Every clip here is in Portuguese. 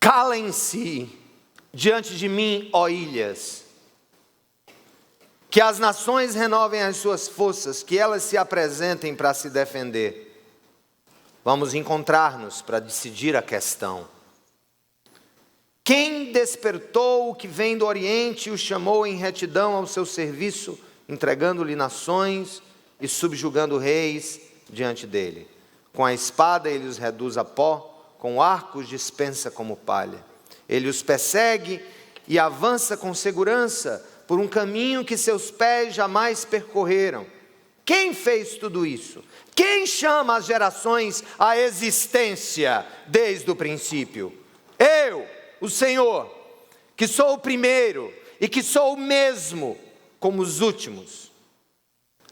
Calem-se diante de mim, ó ilhas, que as nações renovem as suas forças, que elas se apresentem para se defender. Vamos encontrar-nos para decidir a questão. Quem despertou o que vem do Oriente e o chamou em retidão ao seu serviço, entregando-lhe nações e subjugando reis diante dele? Com a espada ele os reduz a pó, com arcos dispensa como palha. Ele os persegue e avança com segurança por um caminho que seus pés jamais percorreram. Quem fez tudo isso? Quem chama as gerações à existência desde o princípio? Eu, o Senhor, que sou o primeiro e que sou o mesmo como os últimos.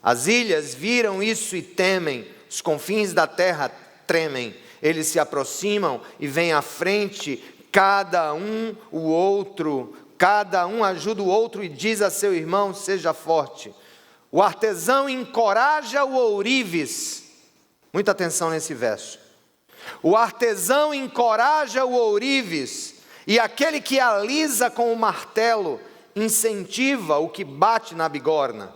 As ilhas viram isso e temem, os confins da terra tremem. Eles se aproximam e vêm à frente, cada um ajuda o outro e diz a seu irmão: seja forte. O artesão encoraja o ourives. Muita atenção nesse verso. O artesão encoraja o ourives, e aquele que alisa com o martelo incentiva o que bate na bigorna.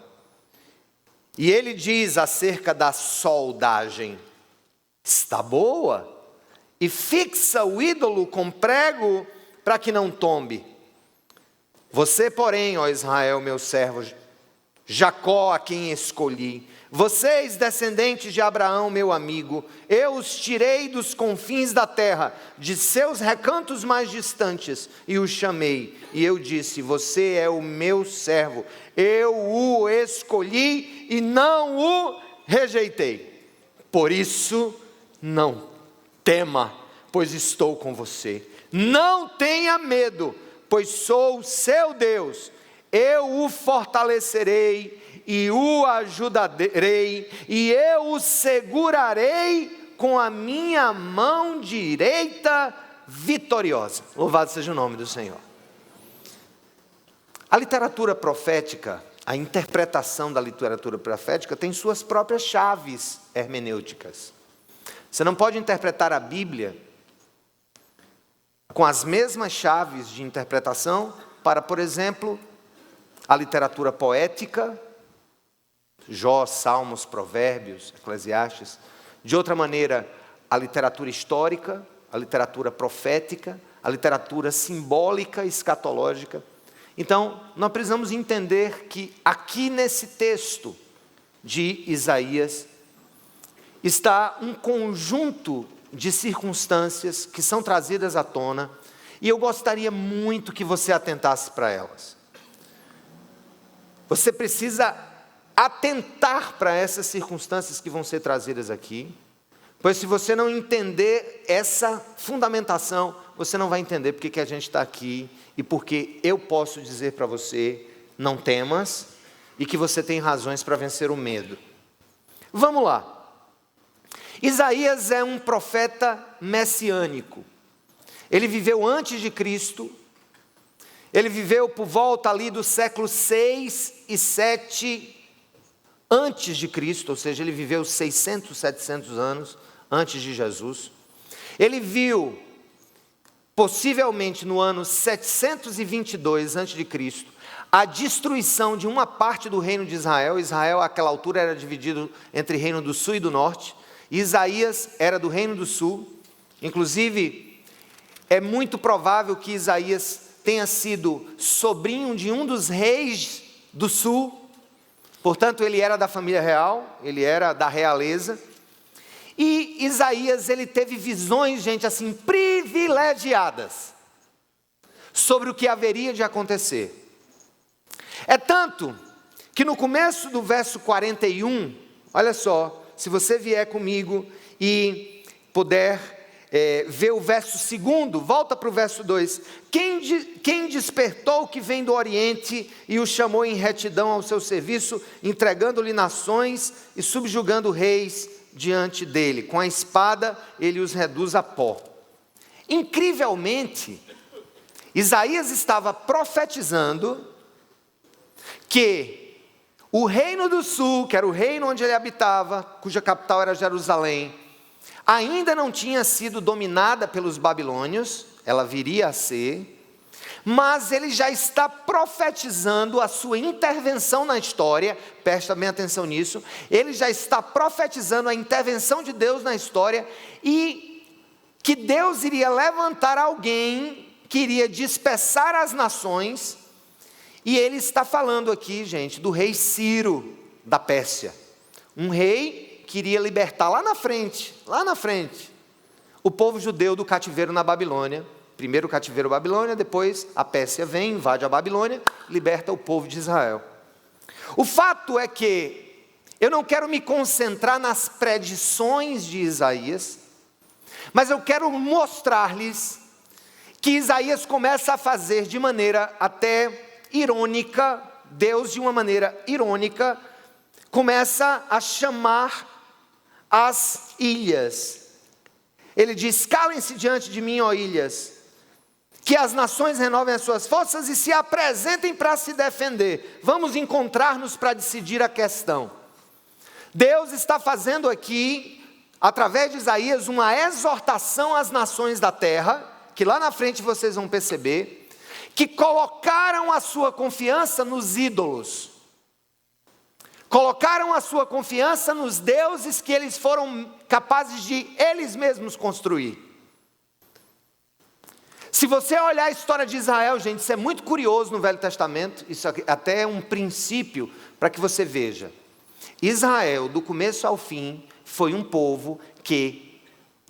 E ele diz acerca da soldagem: está boa, e fixa o ídolo com prego para que não tombe. Você, porém, ó Israel, meu servo, Jacó, a quem escolhi, vocês, descendentes de Abraão, meu amigo, eu os tirei dos confins da terra, de seus recantos mais distantes, e os chamei. E eu disse: você é o meu servo, eu o escolhi e não o rejeitei. Por isso, não tema, pois estou com você. Não tenha medo, pois sou o seu Deus. Eu o fortalecerei e o ajudarei, e eu o segurarei com a minha mão direita vitoriosa. Louvado seja o nome do Senhor. A literatura profética, a interpretação da literatura profética tem suas próprias chaves hermenêuticas. Você não pode interpretar a Bíblia com as mesmas chaves de interpretação para, por exemplo, a literatura poética, Jó, Salmos, Provérbios, Eclesiastes. De outra maneira, a literatura histórica, a literatura profética, a literatura simbólica, escatológica. Então, nós precisamos entender que aqui nesse texto de Isaías está um conjunto de circunstâncias que são trazidas à tona, e eu gostaria muito que você atentasse para elas. Você precisa atentar para essas circunstâncias que vão ser trazidas aqui, pois se você não entender essa fundamentação, você não vai entender porque que a gente está aqui, e porque eu posso dizer para você: não temas, e que você tem razões para vencer o medo. Vamos lá. Isaías é um profeta messiânico. Ele viveu antes de Cristo. Ele viveu por volta ali do século 6 e 7 antes de Cristo, ou seja, ele viveu 600, 700 anos antes de Jesus. Ele viu, possivelmente no ano 722 antes de Cristo, a destruição de uma parte do reino de Israel. Israel, àquela altura, era dividido entre reino do sul e do norte. Isaías era do reino do sul. Inclusive, é muito provável que Isaías tenha sido sobrinho de um dos reis do sul. Portanto, ele era da família real, ele era da realeza. E Isaías, ele teve visões, gente, assim, privilegiadas sobre o que haveria de acontecer. É tanto que no começo do verso 41, olha só, se você vier comigo e puder ver o verso 2, volta para o verso 2. Quem despertou o que vem do Oriente e o chamou em retidão ao seu serviço, entregando-lhe nações e subjugando reis diante dele. Com a espada ele os reduz a pó. Incrivelmente, Isaías estava profetizando que o reino do sul, que era o reino onde ele habitava, cuja capital era Jerusalém, ainda não tinha sido dominada pelos babilônios, ela viria a ser, mas ele já está profetizando a sua intervenção na história, presta bem atenção nisso, ele já está profetizando a intervenção de Deus na história, e que Deus iria levantar alguém que iria dispersar as nações, e ele está falando aqui, gente, do rei Ciro, da Pérsia, um rei que iria libertar lá na frente, o povo judeu do cativeiro na Babilônia. Primeiro o cativeiro Babilônia, depois a Pérsia vem, invade a Babilônia, liberta o povo de Israel. O fato é que eu não quero me concentrar nas predições de Isaías, mas eu quero mostrar-lhes que Isaías começa a fazer de maneira até irônica, Deus de uma maneira irônica, começa a chamar as ilhas. Ele diz: calem-se diante de mim, ó ilhas, que as nações renovem as suas forças e se apresentem para se defender. Vamos encontrar-nos para decidir a questão. Deus está fazendo aqui, através de Isaías, uma exortação às nações da terra, que lá na frente vocês vão perceber, que colocaram a sua confiança nos ídolos, colocaram a sua confiança nos deuses que eles foram capazes de eles mesmos construir. Se você olhar a história de Israel, gente, isso é muito curioso no Velho Testamento, isso até é um princípio para que você veja. Israel, do começo ao fim, foi um povo que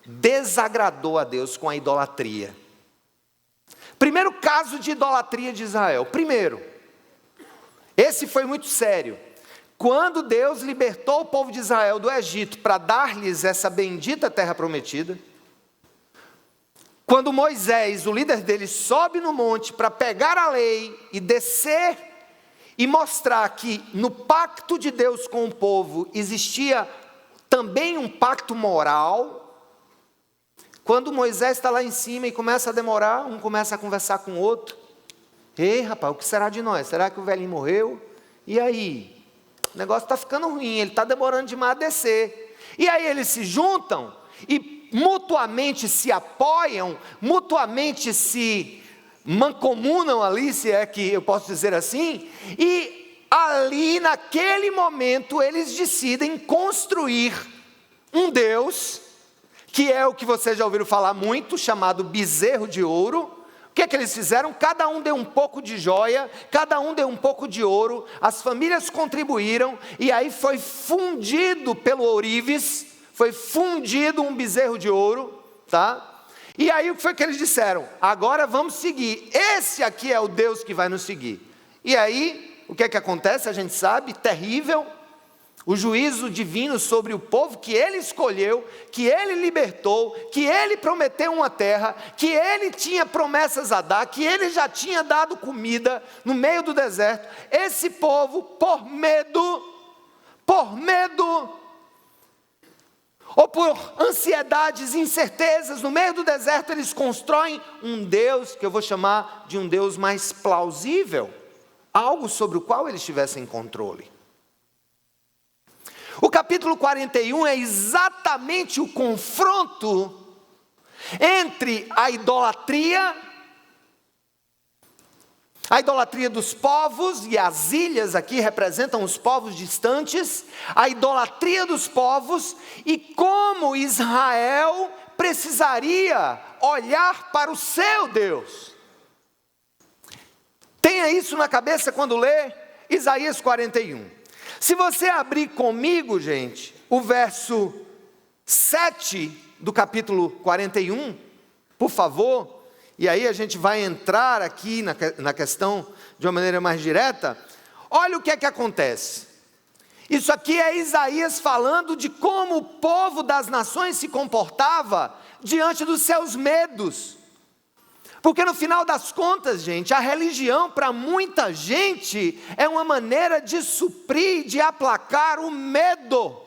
desagradou a Deus com a idolatria. Primeiro caso de idolatria de Israel, esse foi muito sério. Quando Deus libertou o povo de Israel do Egito para dar-lhes essa bendita terra prometida, quando Moisés, o líder deles, sobe no monte para pegar a lei e descer e mostrar que no pacto de Deus com o povo existia também um pacto moral, quando Moisés está lá em cima e começa a demorar, um começa a conversar com o outro: ei rapaz, o que será de nós? Será que o velhinho morreu? E aí? O negócio está ficando ruim, ele está demorando demais a descer. E aí eles se juntam e mutuamente se apoiam, mutuamente se mancomunam ali, se é que eu posso dizer assim, e ali naquele momento eles decidem construir um Deus, que é o que vocês já ouviram falar muito, chamado bezerro de ouro. O que é que eles fizeram? Cada um deu um pouco de joia, cada um deu um pouco de ouro, as famílias contribuíram, e aí foi fundido pelo ourives, foi fundido um bezerro de ouro, tá? E aí o que foi que eles disseram? Agora vamos seguir, esse aqui é o Deus que vai nos seguir. E aí, o que é que acontece? A gente sabe, terrível, o juízo divino sobre o povo que ele escolheu, que ele libertou, que ele prometeu uma terra, que ele tinha promessas a dar, que ele já tinha dado comida no meio do deserto. Esse povo, por medo, ou por ansiedades, incertezas, no meio do deserto eles constroem um Deus, que eu vou chamar de um Deus mais plausível, algo sobre o qual eles tivessem controle. O capítulo 41 é exatamente o confronto entre a idolatria dos povos, e as ilhas aqui representam os povos distantes, a idolatria dos povos, e como Israel precisaria olhar para o seu Deus. Tenha isso na cabeça quando lê Isaías 41. Se você abrir comigo, gente, o verso 7 do capítulo 41, por favor, e aí a gente vai entrar aqui na questão de uma maneira mais direta. Olha o que é que acontece. Isso aqui é Isaías falando de como o povo das nações se comportava diante dos seus medos. Porque no final das contas, gente, a religião para muita gente é uma maneira de suprir, de aplacar o medo.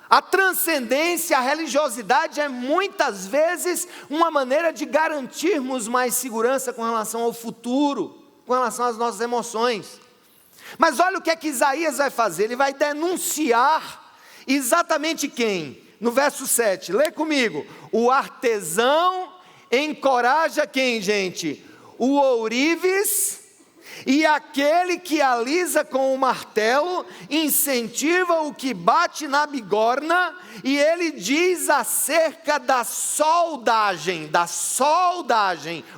A transcendência, a religiosidade é muitas vezes uma maneira de garantirmos mais segurança com relação ao futuro, com relação às nossas emoções. Mas olha o que é que Isaías vai fazer, ele vai denunciar exatamente quem? No verso 7, lê comigo: o artesão encoraja quem, gente? O ourives, e aquele que alisa com o martelo, incentiva o que bate na bigorna, e ele diz acerca da soldagem,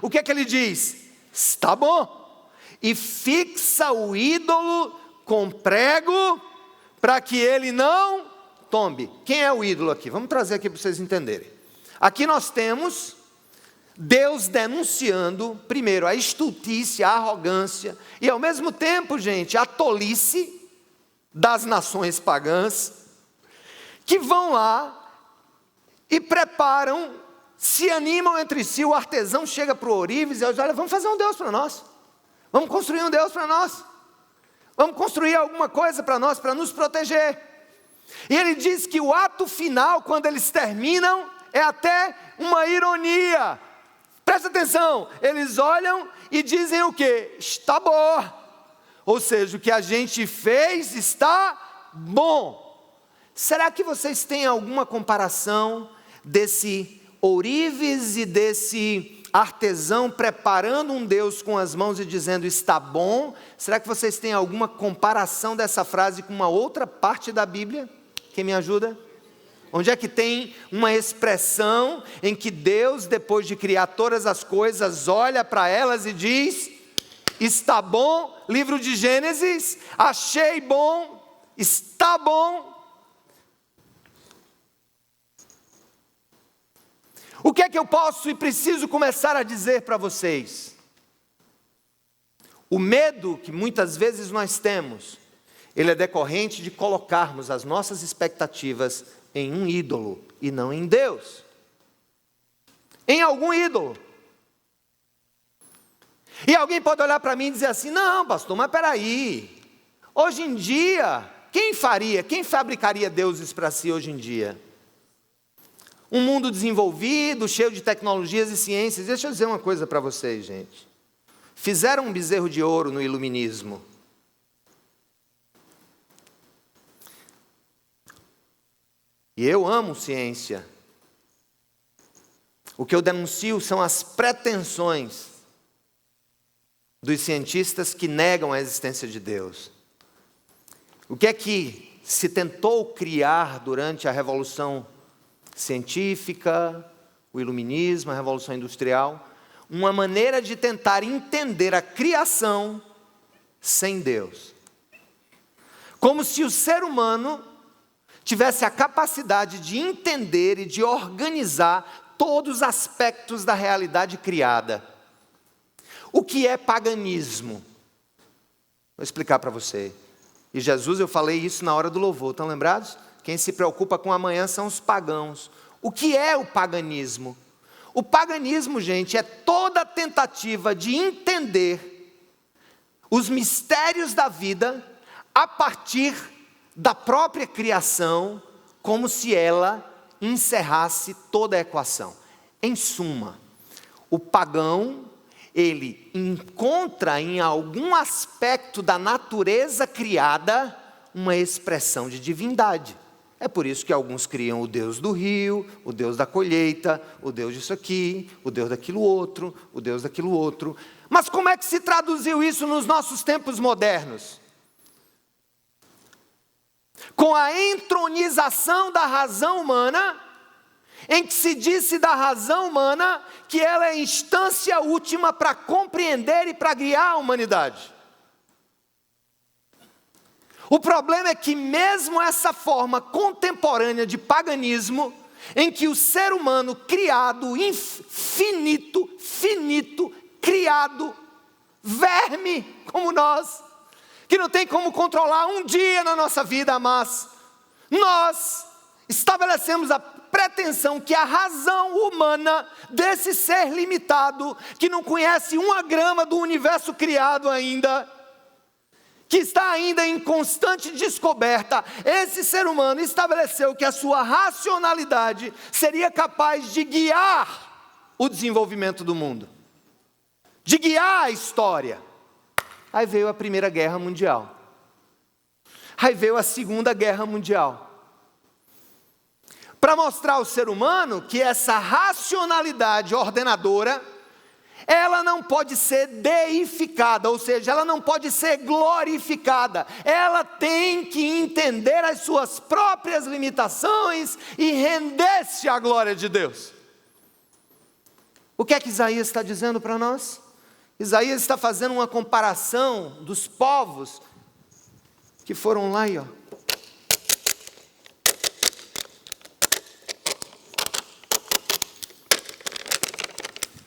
o que é que ele diz? Está bom, e fixa o ídolo com prego, para que ele não tombe. Quem é o ídolo aqui? Vamos trazer aqui para vocês entenderem. Aqui nós temos Deus denunciando, primeiro, a estultícia, a arrogância, e ao mesmo tempo, gente, a tolice das nações pagãs, que vão lá e preparam, se animam entre si. O artesão chega para o ourives e diz: olha, vamos fazer um Deus para nós, vamos construir um Deus para nós, vamos construir alguma coisa para nós, para nos proteger. E ele diz que o ato final, quando eles terminam, é até uma ironia. Presta atenção, eles olham e dizem o quê? Está bom. Ou seja, o que a gente fez está bom. Será que vocês têm alguma comparação desse ourives e desse artesão preparando um Deus com as mãos e dizendo está bom? Será que vocês têm alguma comparação dessa frase com uma outra parte da Bíblia? Quem me ajuda? Onde é que tem uma expressão em que Deus, depois de criar todas as coisas, olha para elas e diz: está bom? Livro de Gênesis, achei bom, está bom. O que é que eu posso e preciso começar a dizer para vocês? O medo que muitas vezes nós temos, ele é decorrente de colocarmos as nossas expectativas em um ídolo e não em Deus. Em algum ídolo. E alguém pode olhar para mim e dizer assim: não, pastor, mas peraí, hoje em dia, quem fabricaria deuses para si hoje em dia? Um mundo desenvolvido, cheio de tecnologias e ciências. Deixa eu dizer uma coisa para vocês, gente. Fizeram um bezerro de ouro no iluminismo. E eu amo ciência. O que eu denuncio são as pretensões dos cientistas que negam a existência de Deus. O que é que se tentou criar durante a Revolução Científica, o Iluminismo, a Revolução Industrial? Uma maneira de tentar entender a criação sem Deus. Como se o ser humano tivesse a capacidade de entender e de organizar todos os aspectos da realidade criada. O que é paganismo? Vou explicar para você. E Jesus, eu falei isso na hora do louvor, estão lembrados? Quem se preocupa com amanhã são os pagãos. O que é o paganismo? O paganismo, gente, é toda a tentativa de entender os mistérios da vida a partir da própria criação, como se ela encerrasse toda a equação. Em suma, o pagão, ele encontra em algum aspecto da natureza criada uma expressão de divindade. É por isso que alguns criam o Deus do rio, o Deus da colheita, o Deus disso aqui, o Deus daquilo outro, o Deus daquilo outro. Mas como é que se traduziu isso nos nossos tempos modernos? Com a entronização da razão humana, em que se disse da razão humana que ela é a instância última para compreender e para guiar a humanidade. O problema é que mesmo essa forma contemporânea de paganismo, em que o ser humano criado, finito, criado, verme como nós, que não tem como controlar um dia na nossa vida, mas nós estabelecemos a pretensão que a razão humana desse ser limitado, que não conhece uma grama do universo criado ainda, que está ainda em constante descoberta, esse ser humano estabeleceu que a sua racionalidade seria capaz de guiar o desenvolvimento do mundo, de guiar a história. Aí veio a Primeira Guerra Mundial. Aí veio a Segunda Guerra Mundial. para mostrar ao ser humano que essa racionalidade ordenadora, ela não pode ser deificada, ou seja, ela não pode ser glorificada. Ela tem que entender as suas próprias limitações e render-se à glória de Deus. O que é que Isaías está dizendo para nós? Isaías está fazendo uma comparação dos povos que foram lá e ó.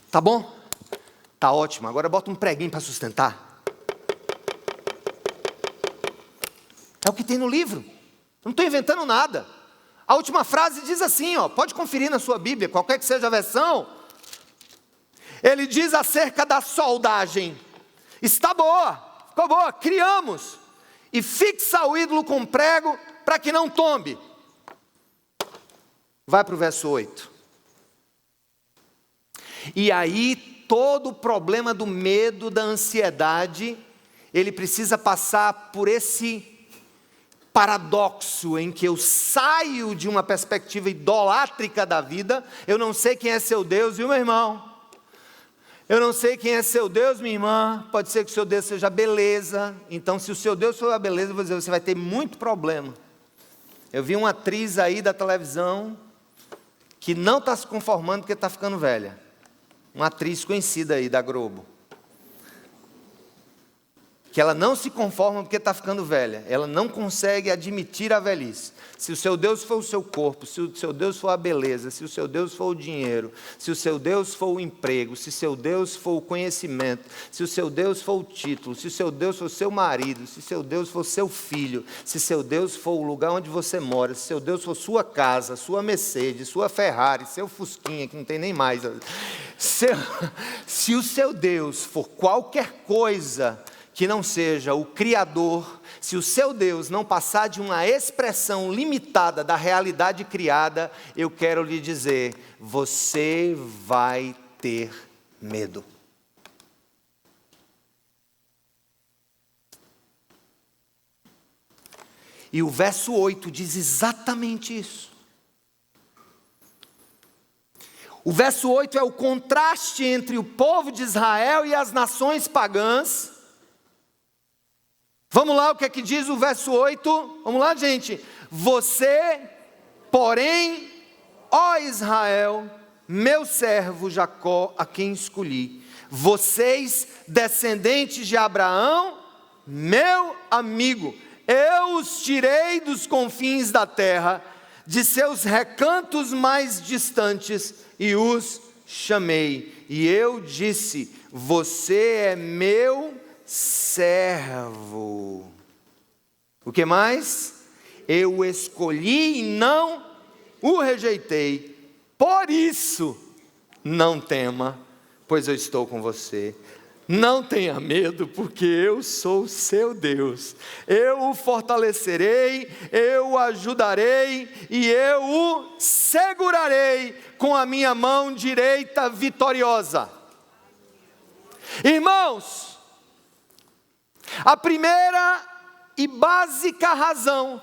Tá bom? Tá ótimo, agora bota um preguinho para sustentar. É o que tem no livro, não estou inventando nada. A última frase diz assim, ó, pode conferir na sua Bíblia, qualquer que seja a versão. Ele diz acerca da soldagem: está boa, ficou boa, criamos, e fixa o ídolo com prego para que não tombe. Vai para o verso 8. E aí todo o problema do medo, da ansiedade, ele precisa passar por esse paradoxo em que eu saio de uma perspectiva idolátrica da vida. Eu não sei quem é seu Deus, viu, meu irmão? Eu não sei quem é seu Deus, minha irmã. Pode ser que o seu Deus seja a beleza. Então, se o seu Deus for a beleza, eu vou dizer, você vai ter muito problema. Eu vi uma atriz aí da televisão que não está se conformando porque está ficando velha. Uma atriz conhecida aí da Globo. Que ela não se conforma porque está ficando velha. Ela não consegue admitir a velhice. Se o seu Deus for o seu corpo, se o seu Deus for a beleza, se o seu Deus for o dinheiro, se o seu Deus for o emprego, se o seu Deus for o conhecimento, se o seu Deus for o título, se o seu Deus for o seu marido, se o seu Deus for o seu filho, se o seu Deus for o lugar onde você mora, se o seu Deus for sua casa, sua Mercedes, sua Ferrari, seu Fusquinha, que não tem nem mais. Se o seu Deus for qualquer coisa que não seja o Criador, se o seu Deus não passar de uma expressão limitada da realidade criada, eu quero lhe dizer, você vai ter medo. E o verso 8 diz exatamente isso. O verso 8 é o contraste entre o povo de Israel e as nações pagãs. Vamos lá, o que é que diz o verso 8? Vamos lá, gente. Você, porém, ó Israel, meu servo Jacó, a quem escolhi, vocês, descendentes de Abraão, meu amigo, eu os tirei dos confins da terra, de seus recantos mais distantes, e os chamei. E eu disse, você é meu servo. O que mais? Eu o escolhi e não o rejeitei. Por isso, não tema, pois eu estou com você. Não tenha medo, porque eu sou seu Deus. Eu o fortalecerei, eu o ajudarei e eu o segurarei com a minha mão direita vitoriosa. Irmãos, a primeira e básica razão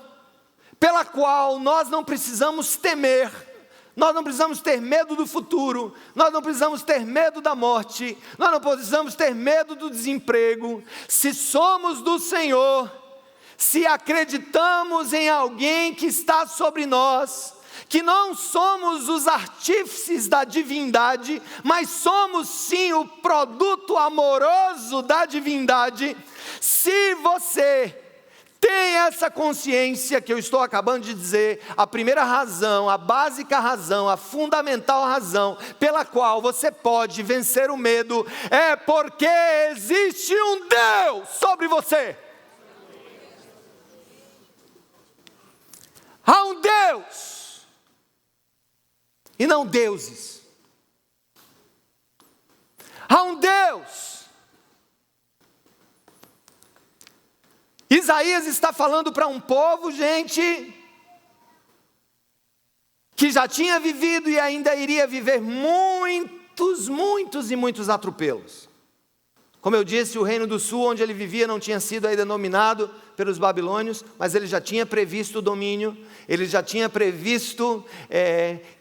pela qual nós não precisamos temer, nós não precisamos ter medo do futuro, nós não precisamos ter medo da morte, nós não precisamos ter medo do desemprego, se somos do Senhor, se acreditamos em alguém que está sobre nós, que não somos os artífices da divindade, mas somos sim o produto amoroso da divindade. Se você tem essa consciência que eu estou acabando de dizer, a primeira razão, a básica razão, a fundamental razão pela qual você pode vencer o medo é porque existe um Deus sobre você. Há um Deus e não deuses. Há um Deus. Isaías está falando para um povo, gente, que já tinha vivido e ainda iria viver muitos e muitos atropelos. Como eu disse, o reino do sul, onde ele vivia, não tinha sido ainda dominado pelos babilônios, mas ele já tinha previsto o domínio, ele já tinha previsto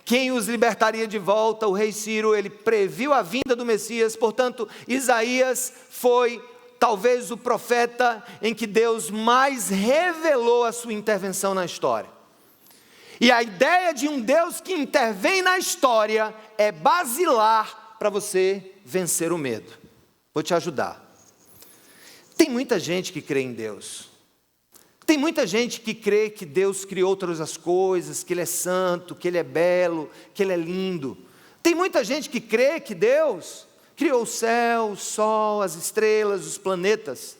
quem os libertaria de volta, o rei Ciro, ele previu a vinda do Messias. Portanto, Isaías foi talvez o profeta em que Deus mais revelou a sua intervenção na história. E a ideia de um Deus que intervém na história é basilar para você vencer o medo. Vou te ajudar. Tem muita gente que crê em Deus. Tem muita gente que crê que Deus criou todas as coisas, que Ele é santo, que Ele é belo, que Ele é lindo. Tem muita gente que crê que Deus criou o céu, o sol, as estrelas, os planetas.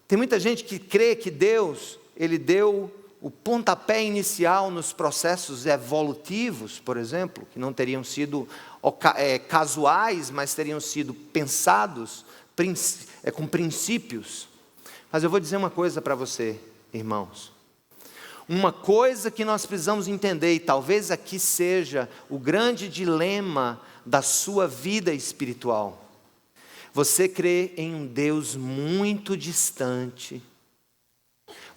Tem muita gente que crê que Deus, Ele deu o pontapé inicial nos processos evolutivos, por exemplo, que não teriam sido casuais, mas teriam sido pensados com princípios. Mas eu vou dizer uma coisa para você, irmãos. Uma coisa que nós precisamos entender, e talvez aqui seja o grande dilema da sua vida espiritual. Você crê em um Deus muito distante.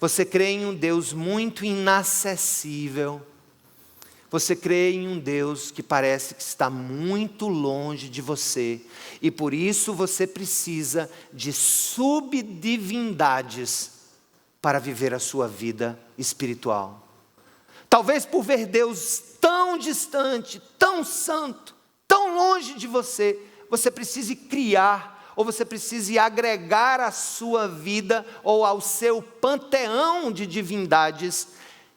Você crê em um Deus muito inacessível. Você crê em um Deus que parece que está muito longe de você. E por isso você precisa de subdivindades para viver a sua vida espiritual. Talvez por ver Deus tão distante, tão santo, tão longe de você, você precise criar, ou você precise agregar à sua vida, ou ao seu panteão de divindades,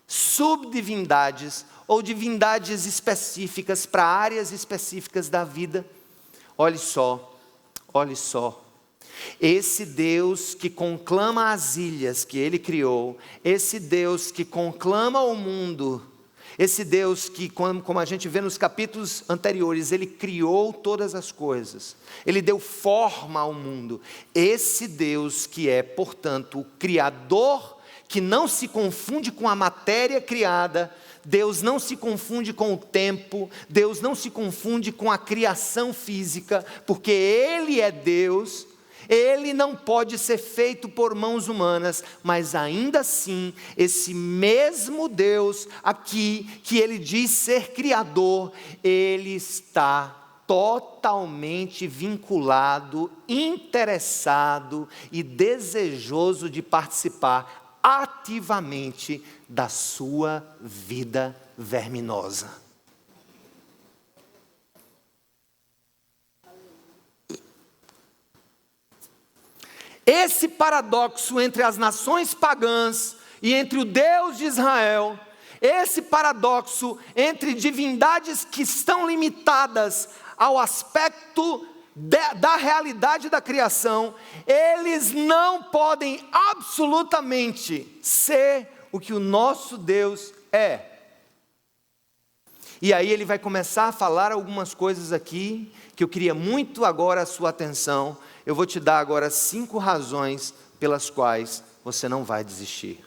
subdivindades, ou divindades específicas, para áreas específicas da vida. Olhe só, esse Deus que conclama as ilhas que Ele criou, esse Deus que conclama o mundo, esse Deus que, como a gente vê nos capítulos anteriores, Ele criou todas as coisas, Ele deu forma ao mundo. Esse Deus que é, portanto, o Criador, que não se confunde com a matéria criada, Deus não se confunde com o tempo, Deus não se confunde com a criação física, porque Ele é Deus. Ele não pode ser feito por mãos humanas, mas ainda assim, esse mesmo Deus aqui, que Ele diz ser Criador, Ele está totalmente vinculado, interessado e desejoso de participar ativamente da sua vida verminosa. Esse paradoxo entre as nações pagãs e entre o Deus de Israel, esse paradoxo entre divindades que estão limitadas ao aspecto da realidade da criação, eles não podem absolutamente ser o que o nosso Deus é. E aí ele vai começar a falar algumas coisas aqui, que eu queria muito agora a sua atenção. Eu vou te dar agora 5 razões pelas quais você não vai desistir.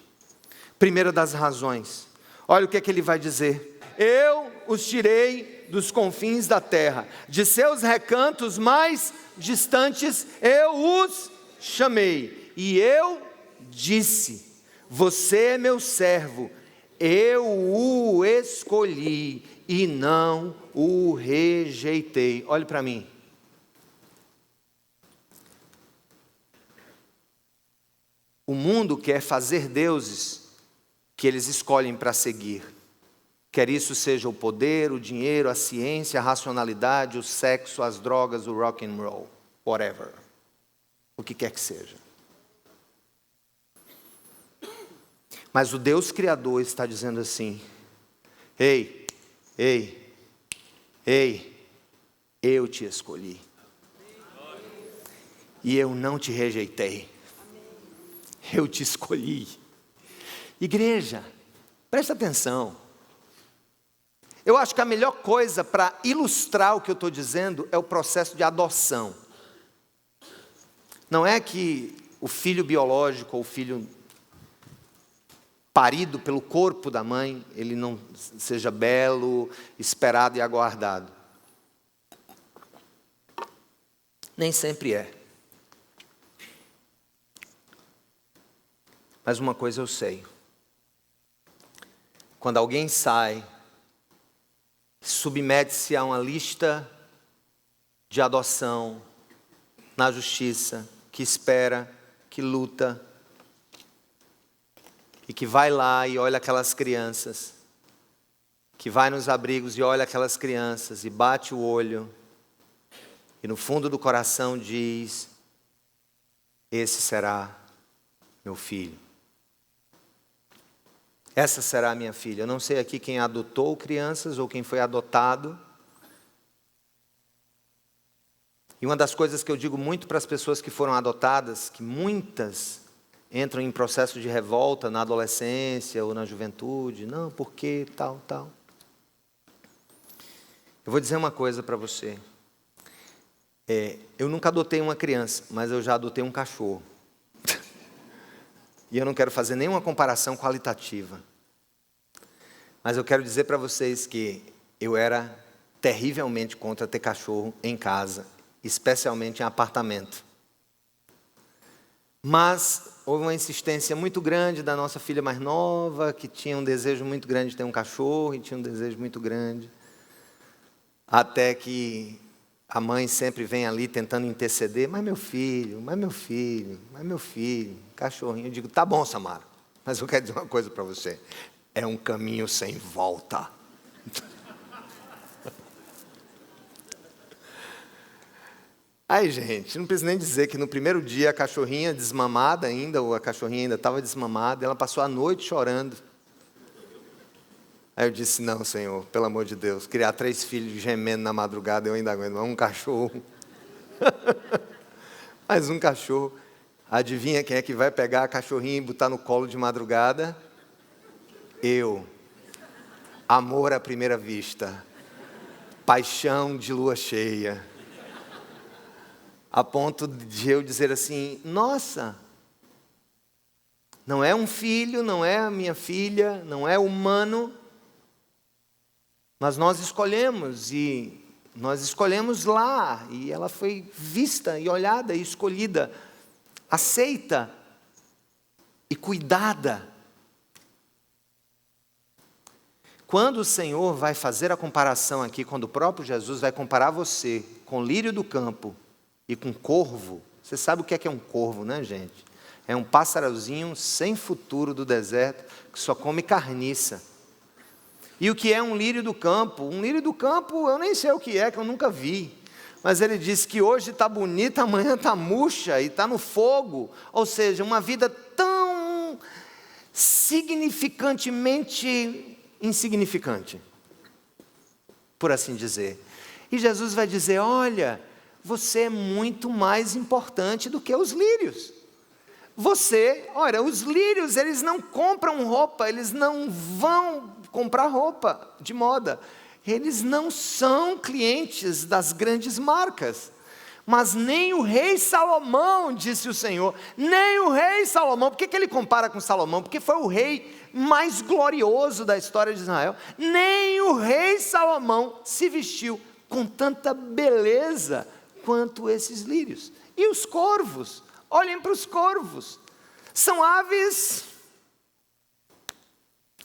Primeira das razões, olha o que é que ele vai dizer. Eu os tirei dos confins da terra, de seus recantos mais distantes eu os chamei. E eu disse, você é meu servo, eu o escolhi e não o rejeitei. Olhe para mim. O mundo quer fazer deuses que eles escolhem para seguir. Quer isso seja o poder, o dinheiro, a ciência, a racionalidade, o sexo, as drogas, o rock and roll, whatever. O que quer que seja. Mas o Deus Criador está dizendo assim, ei, eu te escolhi. E eu não te rejeitei. Eu te escolhi. Igreja, presta atenção. Eu acho que a melhor coisa para ilustrar o que eu estou dizendo é o processo de adoção. Não é que o filho biológico ou o filho parido pelo corpo da mãe, ele não seja belo, esperado e aguardado. Nem sempre é. Mas uma coisa eu sei. Quando alguém sai, submete-se a uma lista de adoção na justiça, que espera, que luta, e que vai lá e olha aquelas crianças, que vai nos abrigos e olha aquelas crianças e bate o olho, e no fundo do coração diz: esse será meu filho. Essa será a minha filha. Eu não sei aqui quem adotou crianças ou quem foi adotado. E uma das coisas que eu digo muito para as pessoas que foram adotadas, que muitas entram em processo de revolta na adolescência ou na juventude. Não, por quê, tal. Eu vou dizer uma coisa para você. Eu nunca adotei uma criança, mas eu já adotei um cachorro. E eu não quero fazer nenhuma comparação qualitativa. Mas eu quero dizer para vocês que eu era terrivelmente contra ter cachorro em casa, especialmente em apartamento. Mas houve uma insistência muito grande da nossa filha mais nova, que tinha um desejo muito grande de ter um cachorro, e tinha um desejo muito grande. Até que a mãe sempre vem ali tentando interceder: mas meu filho, cachorrinho. Eu digo: tá bom, Samara, mas eu quero dizer uma coisa para você. É um caminho sem volta. Aí, gente, não preciso nem dizer que no primeiro dia a cachorrinha desmamada ainda, ou a cachorrinha ainda estava desmamada, ela passou a noite chorando. Aí eu disse: não, Senhor, pelo amor de Deus, criar 3 filhos gemendo na madrugada eu ainda aguento, mas um cachorro. Mas um cachorro. Adivinha quem é que vai pegar a cachorrinha e botar no colo de madrugada? Eu. Amor à primeira vista. Paixão de lua cheia. A ponto de eu dizer assim: nossa, não é um filho, não é a minha filha, não é humano, mas nós escolhemos, e nós escolhemos lá, e ela foi vista e olhada e escolhida, aceita e cuidada. Quando o Senhor vai fazer a comparação aqui, quando o próprio Jesus vai comparar você com o lírio do campo e com corvo, você sabe o que é um corvo, né, gente? É um passarozinho sem futuro do deserto, que só come carniça. E o que é um lírio do campo? Um lírio do campo, eu nem sei o que é, que eu nunca vi. Mas ele diz que hoje está bonita, amanhã está murcha e está no fogo. Ou seja, uma vida tão significantemente insignificante, por assim dizer. E Jesus vai dizer: olha, você é muito mais importante do que os lírios. Olha, os lírios, eles não compram roupa, eles não vão comprar roupa de moda. Eles não são clientes das grandes marcas. Mas nem o rei Salomão, disse o Senhor, nem o rei Salomão. Por que ele compara com Salomão? Porque foi o rei mais glorioso da história de Israel. Nem o rei Salomão se vestiu com tanta beleza quanto esses lírios. E os corvos, olhem para os corvos, são aves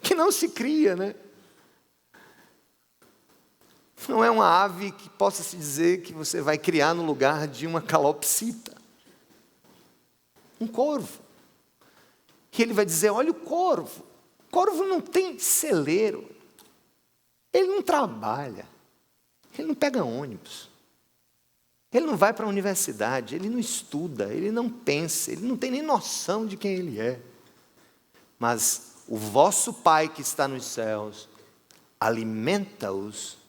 que não se cria, né? Não é uma ave que possa se dizer que você vai criar no lugar de uma calopsita. Um corvo. E ele vai dizer: olha o corvo. O corvo não tem celeiro. Ele não trabalha. Ele não pega ônibus. Ele não vai para a universidade. Ele não estuda. Ele não pensa. Ele não tem nem noção de quem ele é. Mas o vosso Pai que está nos céus alimenta-os.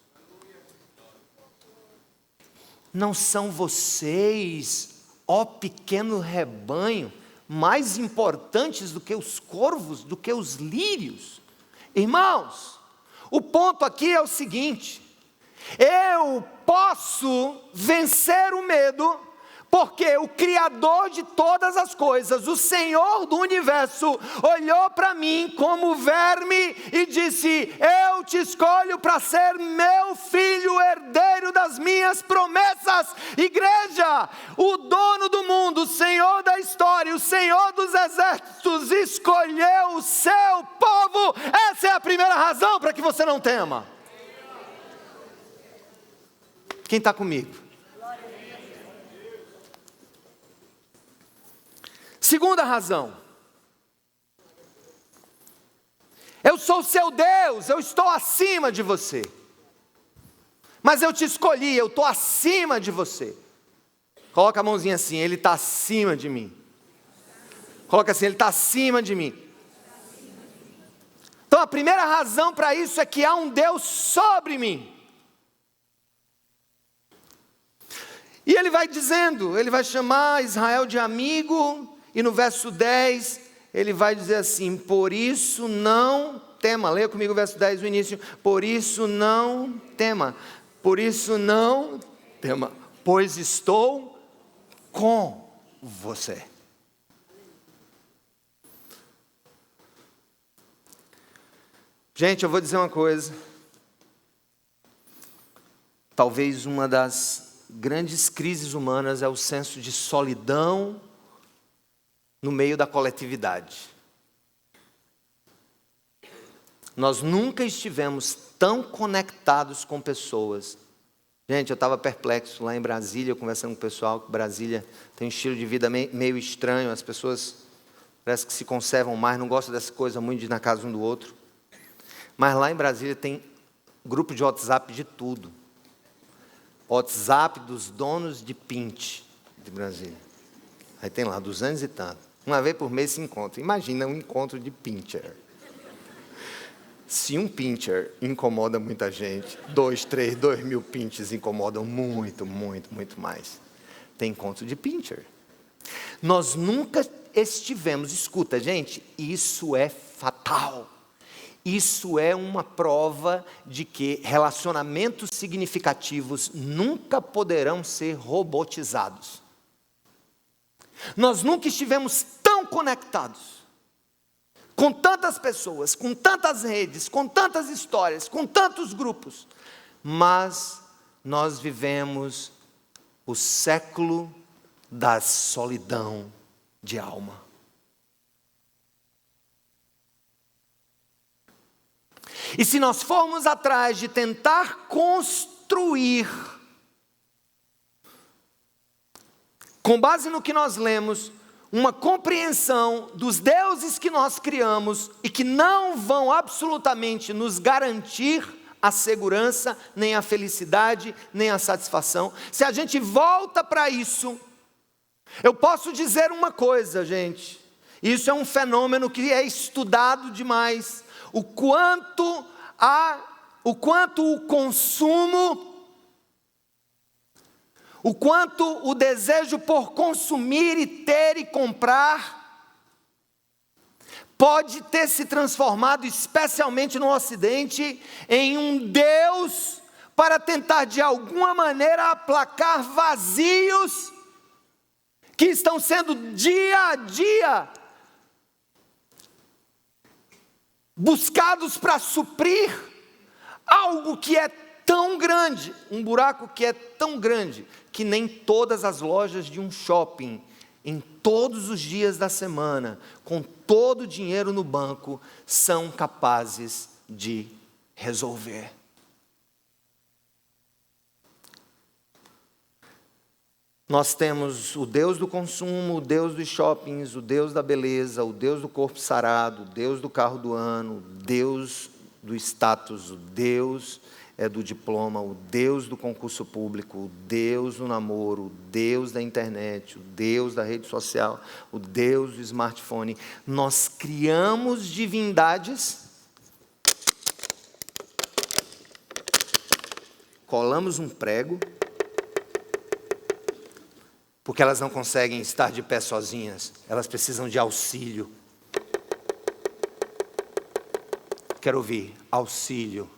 Não são vocês, ó pequeno rebanho, mais importantes do que os corvos, do que os lírios? Irmãos, o ponto aqui é o seguinte: eu posso vencer o medo, Porque o Criador de todas as coisas, o Senhor do universo, olhou para mim como verme e disse: eu te escolho para ser meu filho, herdeiro das minhas promessas. Igreja, o dono do mundo, o Senhor da história, o Senhor dos exércitos escolheu o seu povo. Essa é a primeira razão para que você não tema. Quem está comigo? Segunda razão, eu sou seu Deus, eu estou acima de você, mas eu te escolhi, eu estou acima de você. Coloca a mãozinha assim, ele está acima de mim. Coloca assim, ele está acima de mim. Então a primeira razão para isso é que há um Deus sobre mim. E ele vai dizendo, ele vai chamar Israel de amigo. E no verso 10, ele vai dizer assim: por isso não tema. Leia comigo o verso 10, o início. Por isso não tema. Por isso não tema. Pois estou com você. Gente, eu vou dizer uma coisa. Talvez uma das grandes crises humanas é o senso de solidão no meio da coletividade. Nós nunca estivemos tão conectados com pessoas. Gente, eu estava perplexo lá em Brasília, conversando com o pessoal, que Brasília tem um estilo de vida meio estranho, as pessoas parece que se conservam mais, não gostam dessa coisa muito de ir na casa um do outro. Mas lá em Brasília tem grupo de WhatsApp de tudo. WhatsApp dos donos de Pint de Brasília. Aí tem lá 200 e tanto. Uma vez por mês se encontra. Imagina um encontro de pincher. Se um pincher incomoda muita gente, 2.000 pinches incomodam muito mais. Tem encontro de pincher. Nós nunca estivemos, escuta gente, isso é fatal. Isso é uma prova de que relacionamentos significativos nunca poderão ser robotizados. Nós nunca estivemos tão conectados, com tantas pessoas, com tantas redes, com tantas histórias, com tantos grupos, mas nós vivemos o século da solidão de alma. E se nós formos atrás de tentar construir, com base no que nós lemos, uma compreensão dos deuses que nós criamos e que não vão absolutamente nos garantir a segurança, nem a felicidade, nem a satisfação, se a gente volta para isso, eu posso dizer uma coisa, gente, isso é um fenômeno que é estudado demais, o quanto o consumo, o quanto o desejo por consumir e ter e comprar pode ter se transformado, especialmente no Ocidente, em um Deus para tentar de alguma maneira aplacar vazios que estão sendo dia a dia buscados para suprir algo que é tão grande, um buraco que é tão grande, que nem todas as lojas de um shopping, em todos os dias da semana, com todo o dinheiro no banco, são capazes de resolver. Nós temos o Deus do consumo, o Deus dos shoppings, o Deus da beleza, o Deus do corpo sarado, o Deus do carro do ano, o Deus do status, o Deus do diploma, o Deus do concurso público, o Deus do namoro, o Deus da internet, o Deus da rede social, o Deus do smartphone. Nós criamos divindades, colamos um prego, porque elas não conseguem estar de pé sozinhas, elas precisam de auxílio. Quero ouvir, auxílio.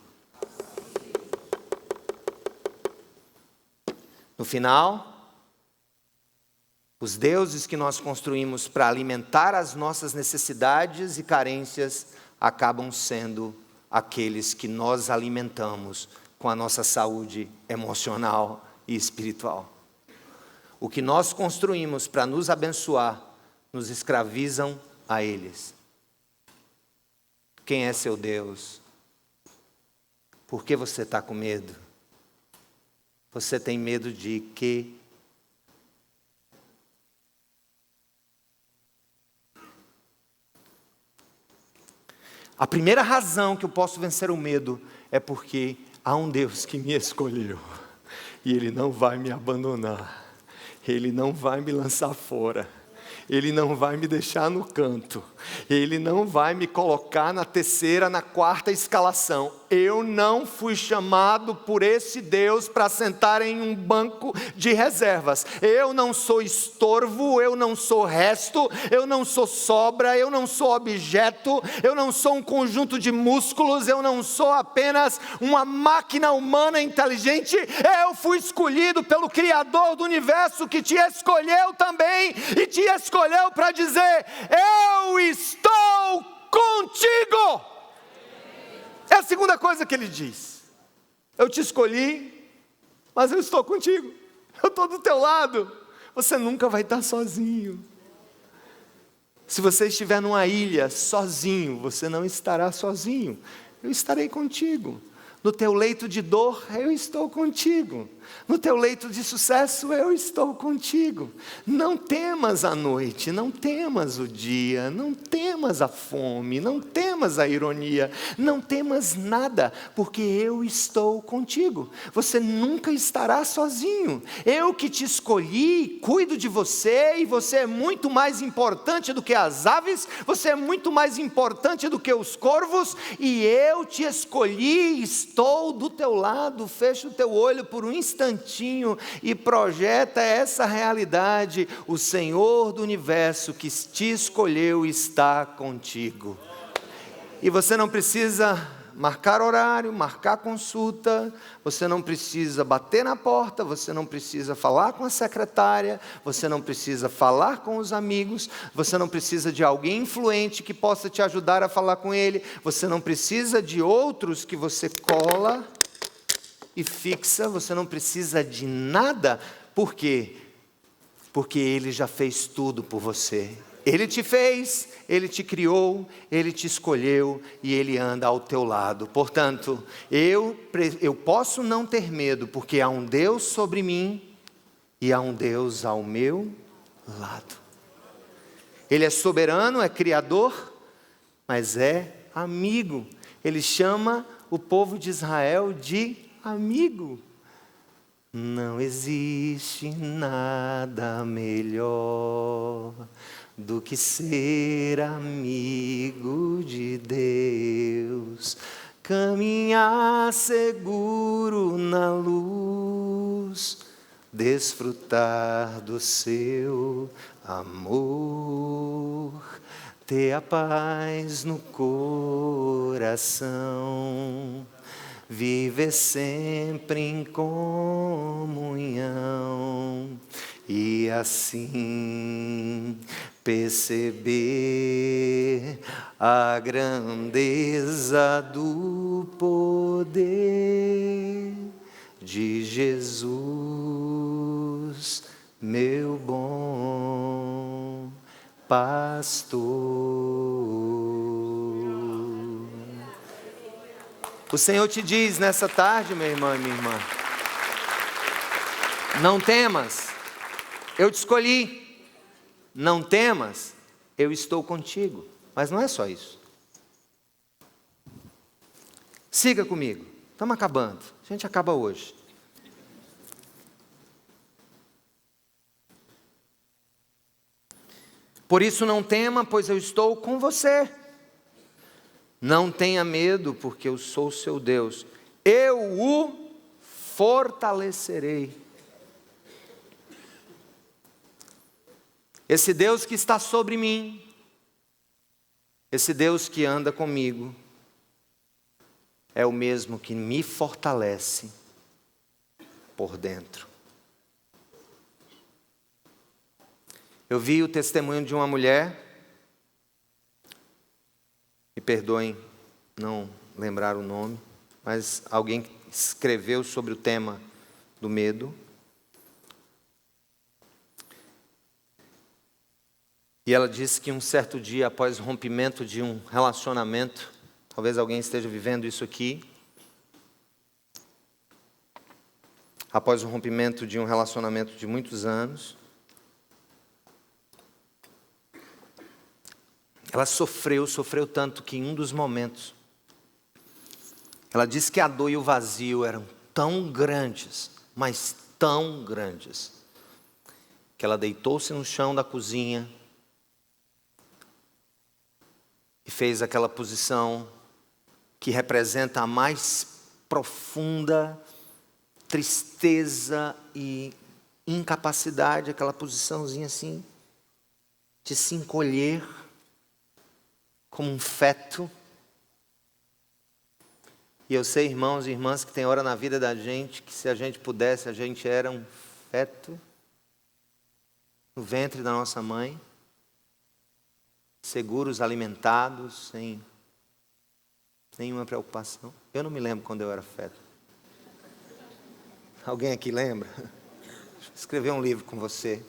No final, Os deuses que nós construímos para alimentar as nossas necessidades e carências acabam sendo aqueles que nós alimentamos com a nossa saúde emocional e espiritual. O que nós construímos para nos abençoar, nos escravizam a eles. Quem é seu Deus? Por que você está com medo? Você tem medo de quê? A primeira razão que eu posso vencer o medo é porque há um Deus que me escolheu. E Ele não vai me abandonar. Ele não vai me lançar fora. Ele não vai me deixar no canto. Ele não vai me colocar na terceira, na quarta escalação. Eu não fui chamado por esse Deus para sentar em um banco de reservas. Eu não sou estorvo, eu não sou resto, eu não sou sobra, eu não sou objeto, eu não sou um conjunto de músculos, eu não sou apenas uma máquina humana inteligente. Eu fui escolhido pelo Criador do universo, que te escolheu também e te escolheu para dizer: eu estou contigo. É a segunda coisa que ele diz. Eu te escolhi, mas eu estou contigo. Eu estou do teu lado. Você nunca vai estar sozinho. Se você estiver numa ilha sozinho, você não estará sozinho. Eu estarei contigo. No teu leito de dor, eu estou contigo. No teu leito de sucesso, eu estou contigo. Não temas a noite, não temas o dia, não temas a fome, não temas a ironia, não temas nada, porque eu estou contigo. Você nunca estará sozinho. Eu que te escolhi, cuido de você, e você é muito mais importante do que as aves, você é muito mais importante do que os corvos, e eu te escolhi, estou do teu lado. Fecha o teu olho por um instantinho e projeta essa realidade. O Senhor do universo que te escolheu está contigo. E você não precisa marcar horário, marcar consulta, você não precisa bater na porta, você não precisa falar com a secretária, você não precisa falar com os amigos, você não precisa de alguém influente que possa te ajudar a falar com ele, você não precisa de outros que você cola e fixa, você não precisa de nada. Por quê? Porque Ele já fez tudo por você. Ele te fez, Ele te criou, Ele te escolheu e Ele anda ao teu lado. Portanto, eu posso não ter medo, porque há um Deus sobre mim e há um Deus ao meu lado. Ele é soberano, é criador, mas é amigo. Ele chama o povo de Israel de amigo. Não existe nada melhor do que ser amigo de Deus, caminhar seguro na luz, desfrutar do seu amor, ter a paz no coração, viver sempre em comunhão e assim perceber a grandeza do poder de Jesus, meu bom pastor. O Senhor te diz nessa tarde, meu irmão e minha irmã, não temas, eu te escolhi. Não temas, eu estou contigo. Mas não é só isso. Siga comigo, estamos acabando, a gente acaba hoje. Por isso não tema, pois eu estou com você. Não tenha medo, porque eu sou o seu Deus. Eu o fortalecerei. Esse Deus que está sobre mim, esse Deus que anda comigo, é o mesmo que me fortalece por dentro. Eu vi o testemunho de uma mulher, me perdoem não lembrar o nome, mas alguém escreveu sobre o tema do medo. E ela disse que um certo dia, após o rompimento de um relacionamento, talvez alguém esteja vivendo isso aqui, após o rompimento de um relacionamento de muitos anos, ela sofreu tanto que em um dos momentos, ela disse que a dor e o vazio eram tão grandes, mas tão grandes, que ela deitou-se no chão da cozinha e fez aquela posição que representa a mais profunda tristeza e incapacidade, aquela posiçãozinha assim, de se encolher como um feto. E eu sei, irmãos e irmãs, que tem hora na vida da gente que se a gente pudesse, a gente era um feto no ventre da nossa mãe, seguros, alimentados, sem nenhuma preocupação. Eu não me lembro quando eu era feto. Alguém aqui lembra? Deixa eu escrever um livro com você.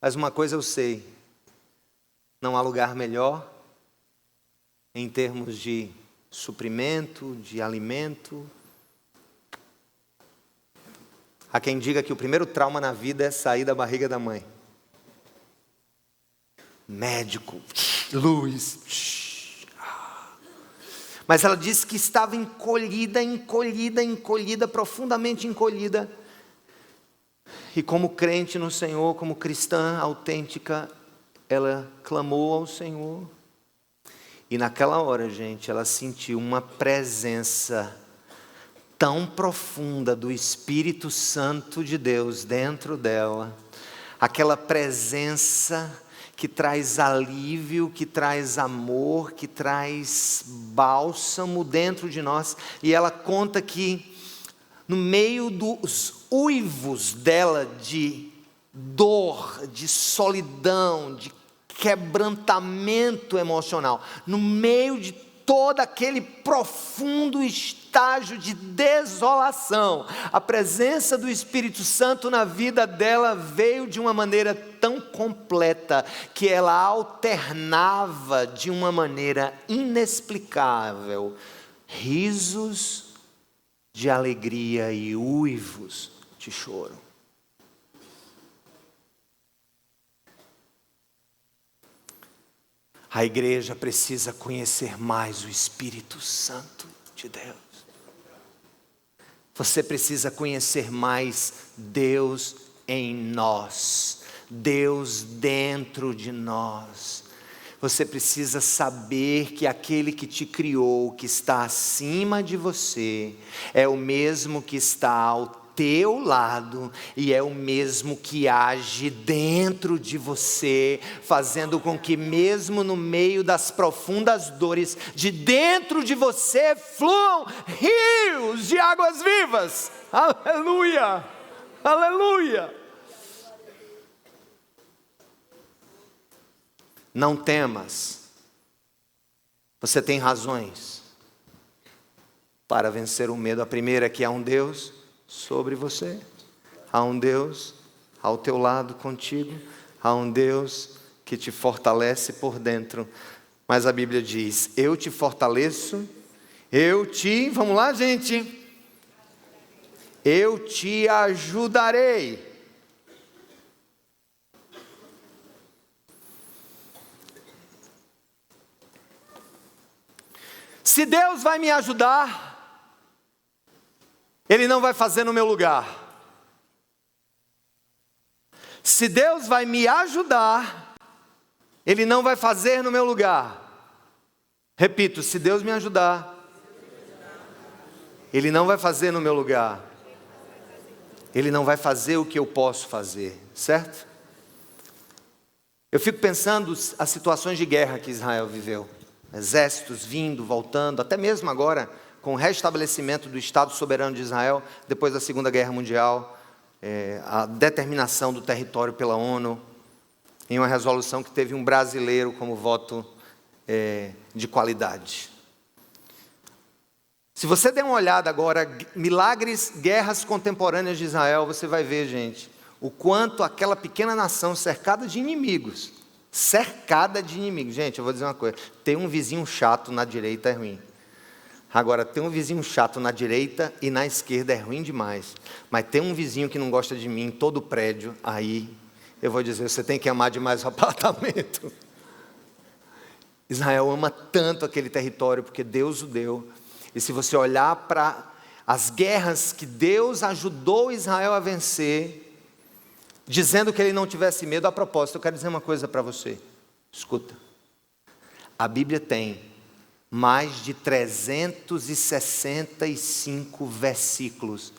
Mas uma coisa eu sei, não há lugar melhor em termos de suprimento, de alimento. Há quem diga que o primeiro trauma na vida é sair da barriga da mãe. Médico, luz. Mas ela disse que estava encolhida, profundamente encolhida. E como crente no Senhor, como cristã autêntica, ela clamou ao Senhor. E naquela hora, gente, ela sentiu uma presença tão profunda do Espírito Santo de Deus dentro dela. Aquela presença que traz alívio, que traz amor, que traz bálsamo dentro de nós. E ela conta que no meio dos uivos dela de dor, de solidão, de quebrantamento emocional, no meio de todo aquele profundo estágio de desolação, a presença do Espírito Santo na vida dela veio de uma maneira tão completa, que ela alternava de uma maneira inexplicável risos de alegria e uivos de choro. A igreja precisa conhecer mais o Espírito Santo de Deus. Você precisa conhecer mais Deus em nós, Deus dentro de nós. Você precisa saber que aquele que te criou, que está acima de você, é o mesmo que está ao teu lado e é o mesmo que age dentro de você, fazendo com que mesmo no meio das profundas dores, de dentro de você fluam rios de águas vivas. Aleluia! Aleluia! Não temas. Você tem razões para vencer o medo. A primeira é que há um Deus sobre você, há um Deus ao teu lado contigo, há um Deus que te fortalece por dentro. Mas a Bíblia diz: eu te fortaleço, vamos lá, gente, eu te ajudarei. Se Deus vai me ajudar, Ele não vai fazer no meu lugar. Se Deus vai me ajudar, Ele não vai fazer no meu lugar. Repito, se Deus me ajudar, Ele não vai fazer no meu lugar. Ele não vai fazer o que eu posso fazer, certo? Eu fico pensando as situações de guerra que Israel viveu. Exércitos vindo, voltando, até mesmo agora, com o restabelecimento do Estado soberano de Israel, depois da Segunda Guerra Mundial, a determinação do território pela ONU, em uma resolução que teve um brasileiro como voto de qualidade. Se você der uma olhada agora, milagres, guerras contemporâneas de Israel, você vai ver, gente, o quanto aquela pequena nação cercada de inimigos, gente, eu vou dizer uma coisa, ter um vizinho chato na direita é ruim. Agora, ter um vizinho chato na direita e na esquerda é ruim demais. Mas ter um vizinho que não gosta de mim em todo o prédio, aí eu vou dizer, você tem que amar demais o apartamento. Israel ama tanto aquele território porque Deus o deu. E se você olhar para as guerras que Deus ajudou Israel a vencer, dizendo que ele não tivesse medo, a propósito, eu quero dizer uma coisa para você. Escuta. A Bíblia tem mais de 365 versículos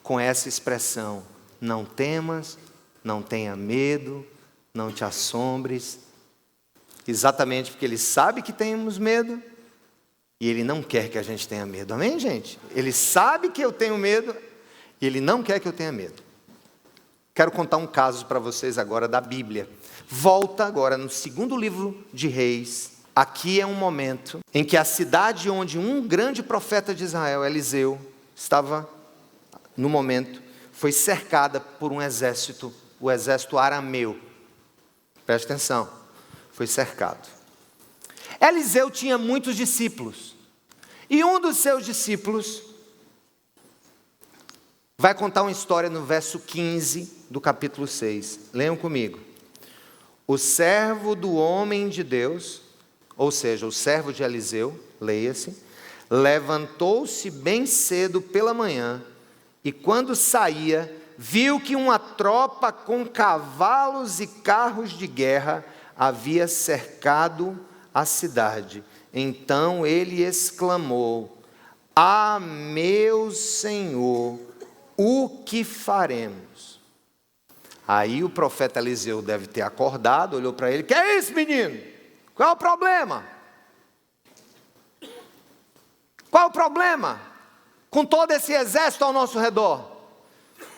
com essa expressão: não temas, não tenha medo, não te assombres. Exatamente porque Ele sabe que temos medo e Ele não quer que a gente tenha medo. Amém, gente? Ele sabe que eu tenho medo e Ele não quer que eu tenha medo. Quero contar um caso para vocês agora da Bíblia. Volta agora no segundo livro de Reis. Aqui é um momento em que a cidade onde um grande profeta de Israel, Eliseu, estava no momento, foi cercada por um exército, o exército arameu. Preste atenção, foi cercado. Eliseu tinha muitos discípulos, e um dos seus discípulos vai contar uma história no verso 15 do capítulo 6. Leiam comigo. O servo do homem de Deus, ou seja, o servo de Eliseu, leia-se, levantou-se bem cedo pela manhã, e quando saía, viu que uma tropa com cavalos e carros de guerra havia cercado a cidade. Então ele exclamou: ah, meu Senhor, o que faremos? Aí o profeta Eliseu deve ter acordado, olhou para ele: que é isso, menino? Qual é o problema? Qual é o problema com todo esse exército ao nosso redor?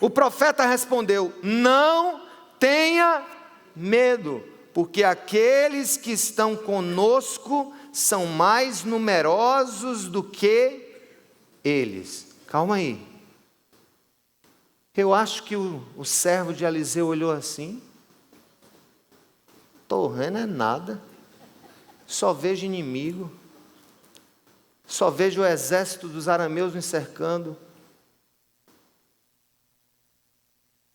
O profeta respondeu: não tenha medo, porque aqueles que estão conosco são mais numerosos do que eles. Calma aí. Eu acho que o servo de Eliseu olhou assim: estou vendo é nada. Só vejo inimigo, só vejo o exército dos arameus me cercando.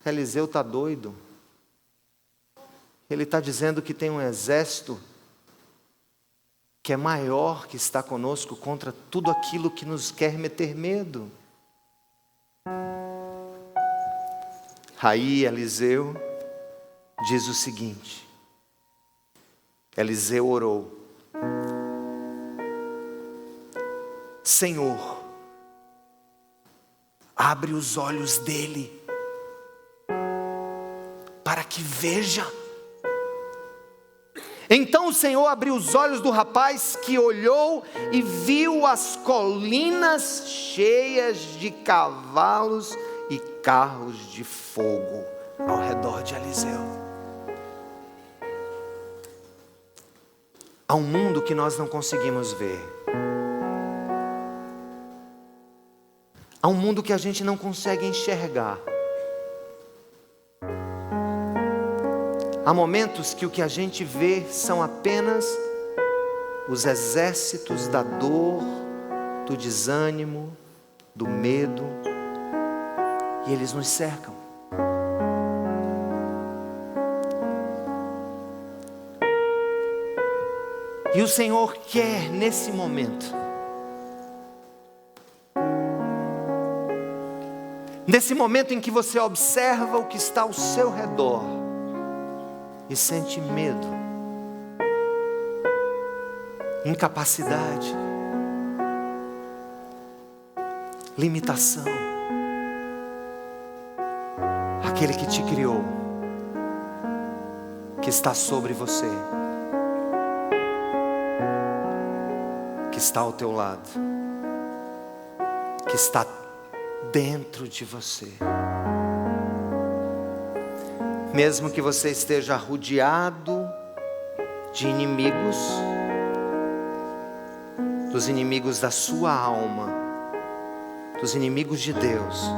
Eliseu está doido. Ele está dizendo que tem um exército que é maior, que está conosco contra tudo aquilo que nos quer meter medo. Aí Eliseu diz o seguinte: Eliseu orou: Senhor, abre os olhos dele, para que veja. Então o Senhor abriu os olhos do rapaz, que olhou e viu as colinas cheias de cavalos e carros de fogo ao redor de Eliseu. Há um mundo que nós não conseguimos ver. Há um mundo que a gente não consegue enxergar. Há momentos que o que a gente vê são apenas os exércitos da dor, do desânimo, do medo, e eles nos cercam. E o Senhor quer, nesse momento, em que você observa o que está ao seu redor e sente medo, incapacidade, limitação, aquele que te criou, que está sobre você, que está ao teu lado, que está dentro de você, Mesmo que você esteja rodeado de inimigos, dos inimigos da sua alma, dos inimigos de Deus,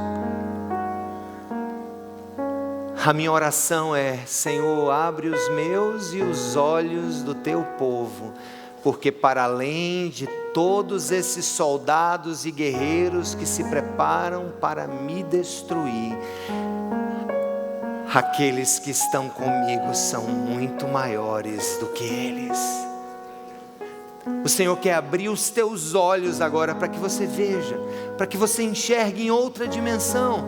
a minha oração é: Senhor, abre os meus e os olhos do teu povo, porque para além de todos esses soldados e guerreiros que se preparam para me destruir, aqueles que estão comigo são muito maiores do que eles. O Senhor quer abrir os teus olhos agora para que você veja, para que você enxergue em outra dimensão.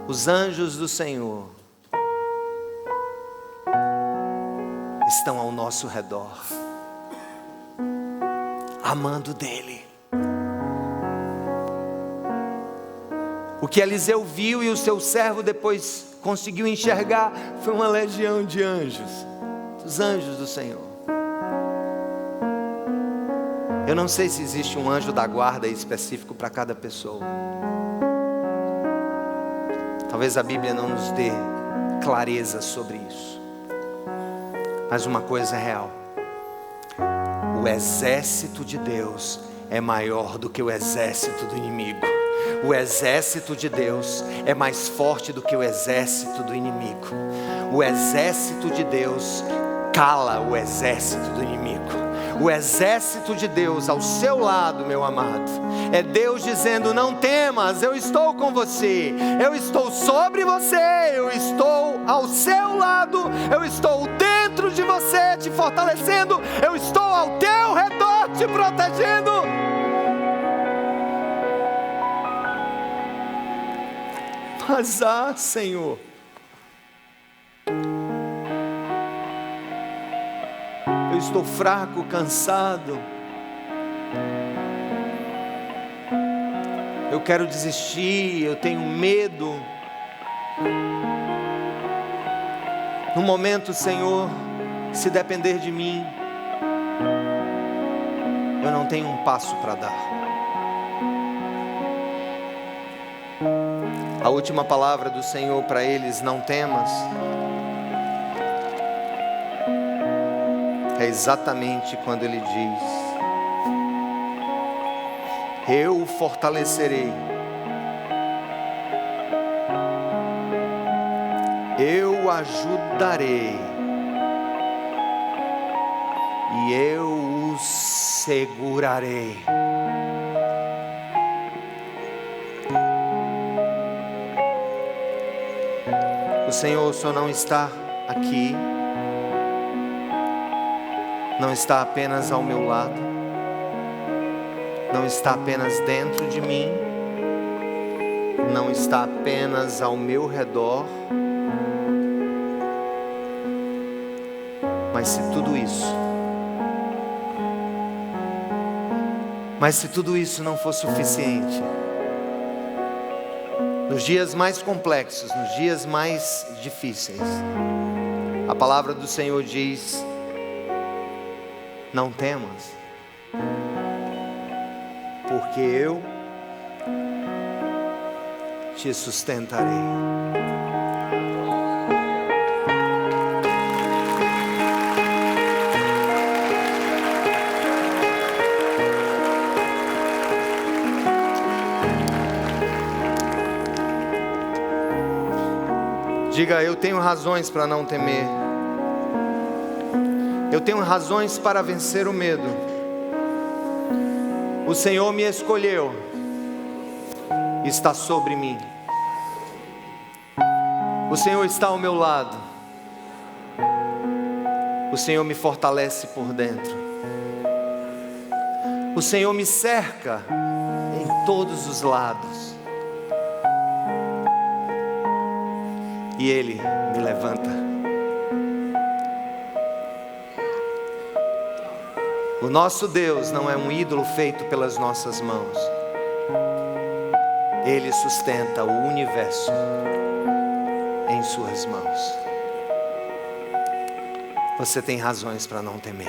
Os anjos do Senhor estão ao nosso redor, amando dele. O que Eliseu viu e o seu servo depois conseguiu enxergar foi uma legião de anjos, os anjos do Senhor. Eu não sei se existe um anjo da guarda específico para cada pessoa. Talvez a Bíblia não nos dê clareza sobre isso. Mas uma coisa é real: o exército de Deus é maior do que o exército do inimigo. O exército de Deus é mais forte do que o exército do inimigo. O exército de Deus cala o exército do inimigo. O exército de Deus ao seu lado, meu amado, é Deus dizendo: não temas, eu estou com você, eu estou sobre você, eu estou ao seu lado, eu estou dentro de você te fortalecendo, eu estou ao teu redor te protegendo. Mas Senhor, eu estou fraco, cansado, eu quero desistir, eu tenho medo. No momento, Senhor, se depender de mim, eu não tenho um passo para dar. A última palavra do Senhor para eles: não temas, é exatamente quando Ele diz: eu o fortalecerei, eu o ajudarei e eu o segurarei. O Senhor só não está aqui, não está apenas ao meu lado, não está apenas dentro de mim, não está apenas ao meu redor, mas se tudo isso não for suficiente, nos dias mais complexos, nos dias mais difíceis, a palavra do Senhor diz: não temas, porque eu te sustentarei. Diga: eu tenho razões para não temer. Eu tenho razões para vencer o medo. O Senhor me escolheu, está sobre mim. O Senhor está ao meu lado. O Senhor me fortalece por dentro. O Senhor me cerca em todos os lados. E Ele me levanta. O nosso Deus não é um ídolo feito pelas nossas mãos. Ele sustenta o universo em suas mãos. Você tem razões para não temer.